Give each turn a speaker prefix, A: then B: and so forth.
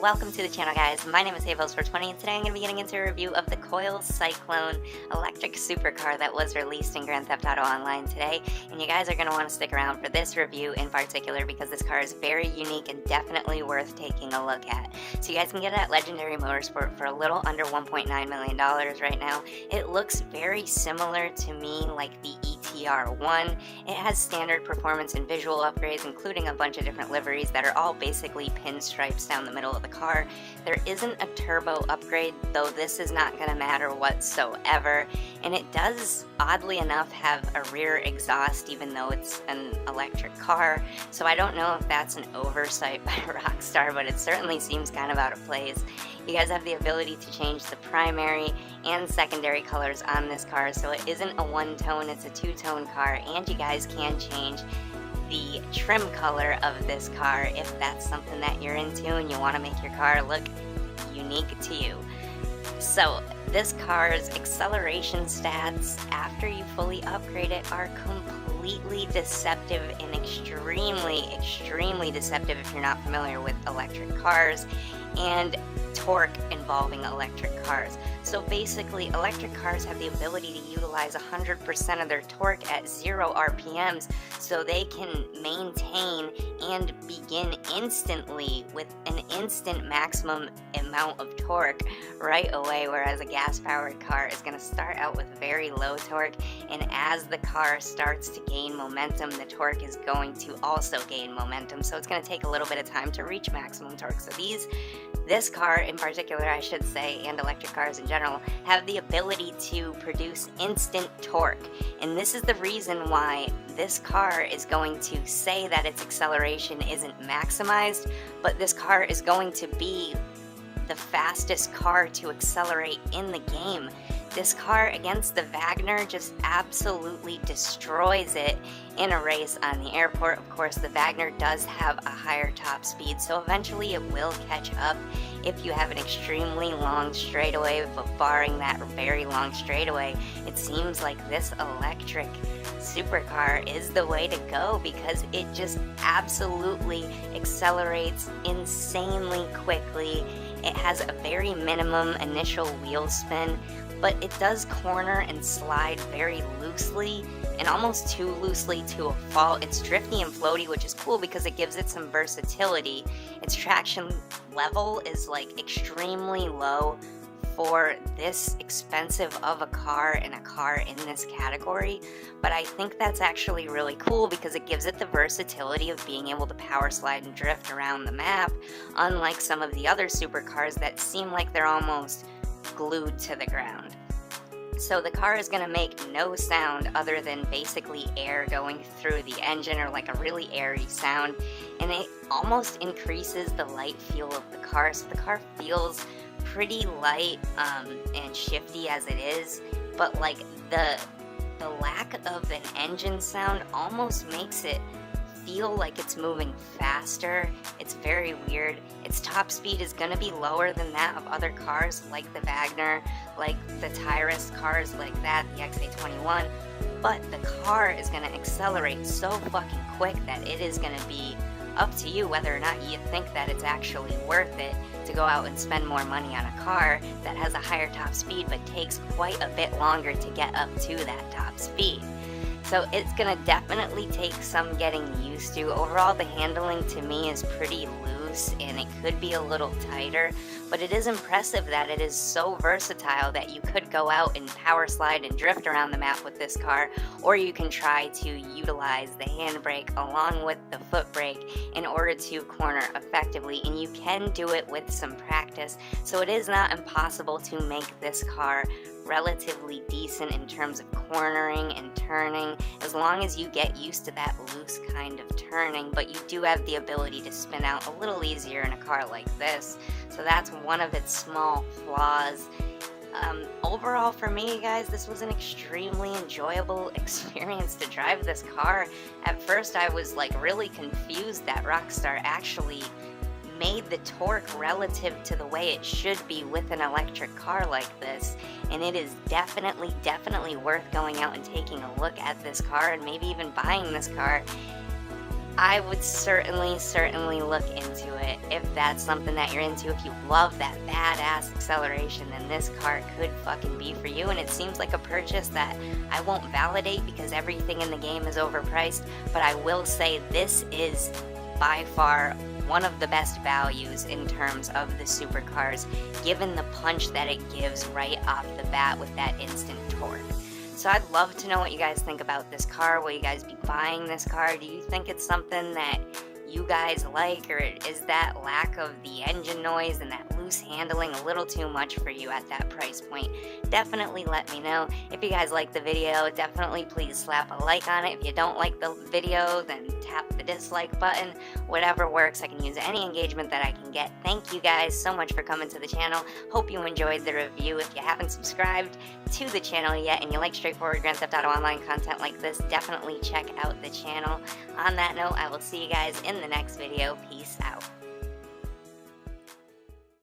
A: Welcome to the channel, guys. My name is Havels420, and today I'm going to be getting into a review of the Coil Cyclone electric supercar that was released in Grand Theft Auto Online today. And you guys are going to want to stick around for this review in particular because this car is very unique and definitely worth taking a look at. So you guys can get it at Legendary Motorsport for a little under $1.9 million right now. It looks very similar to me like the ETR1. It has standard performance and visual upgrades, including a bunch of different liveries that are all basically pinstripes down the middle of the car. There isn't a turbo upgrade, though this is not going to matter whatsoever, and it does, oddly enough, have a rear exhaust even though it's an electric car, so I don't know if that's an oversight by Rockstar, but it certainly seems kind of out of place. You guys have the ability to change the primary and secondary colors on this car, so it isn't a one-tone, it's a two-tone car, and you guys can change the trim color of this car if that's something that you're into and you want to make your car look unique to you. So this car's acceleration stats after you fully upgrade it are completely deceptive and extremely deceptive if you're not familiar with electric cars and torque involving electric cars. So basically, electric cars have the ability to utilize 100% of their torque at 0 RPMs, so they can maintain and begin instantly with an instant maximum amount of torque right away, whereas a gas-powered car is going to start out with very low torque, and as the car starts to gain momentum, the torque is going to also gain momentum, so it's going to take a little bit of time to reach maximum torque. So this car in particular, I should say, and electric cars in general, have the ability to produce instant torque. And this is the reason why this car is going to say that its acceleration isn't maximized, but this car is going to be the fastest car to accelerate in the game. This car against the Wagner just absolutely destroys it in a race on the airport. Of course, the Wagner does have a higher top speed, so eventually it will catch up if you have an extremely long straightaway, but barring that very long straightaway, it seems like this electric supercar is the way to go because it just absolutely accelerates insanely quickly. It has a very minimum initial wheel spin, but it does corner and slide very loosely and almost too loosely to a fault. It's drifty and floaty, which is cool because it gives it some versatility. Its traction level is like extremely low for this expensive of a car and a car in this category, but I think that's actually really cool because it gives it the versatility of being able to power slide and drift around the map, unlike some of the other supercars that seem like they're almost glued to the ground. So the car is going to make no sound other than basically air going through the engine, or like a really airy sound, and it almost increases the light feel of the car, so the car feels pretty light and shifty as it is, but like the lack of an engine sound almost makes it feel like it's moving faster. It's very weird. Its top speed is going to be lower than that of other cars like the Wagner, like the Tyrus cars like that, the XA21, but the car is going to accelerate so fucking quick that it is going to be up to you whether or not you think that it's actually worth it to go out and spend more money on a car that has a higher top speed but takes quite a bit longer to get up to that top speed. So it's going to definitely take some getting used to. Overall, the handling to me is pretty loose and it could be a little tighter, but it is impressive that it is so versatile that you could go out and power slide and drift around the map with this car, or you can try to utilize the handbrake along with the foot brake in order to corner effectively, and you can do it with some practice. So it is not impossible to make this car relatively decent in terms of cornering and turning, as long as you get used to that loose kind of turning, but you do have the ability to spin out a little easier in a car like this, so that's one of its small flaws. Overall for me, guys, this was an extremely enjoyable experience to drive this car. At first I was like really confused that Rockstar actually made the torque relative to the way it should be with an electric car like this, and it is definitely worth going out and taking a look at this car and maybe even buying this car. I would certainly look into it if that's something that you're into. If you love that badass acceleration, then this car could fucking be for you. And it seems like a purchase that I won't validate because everything in the game is overpriced, but I will say this is by far one of the best values in terms of the supercars, given the punch that it gives right off the bat with that instant torque. So I'd love to know what you guys think about this car. Will you guys be buying this car? Do you think it's something that you guys like, or is that lack of the engine noise and that loose handling a little too much for you at that price point? Definitely let me know. If you guys like the video, definitely please slap a like on it. If you don't like the video, then tap the dislike button. Whatever works. I can use any engagement that I can get. Thank you guys so much for coming to the channel. Hope you enjoyed the review. If you haven't subscribed to the channel yet and you like straightforward Grand Theft Auto Online content like this, definitely check out the channel. On that note, I will see you guys in the next video. Peace out.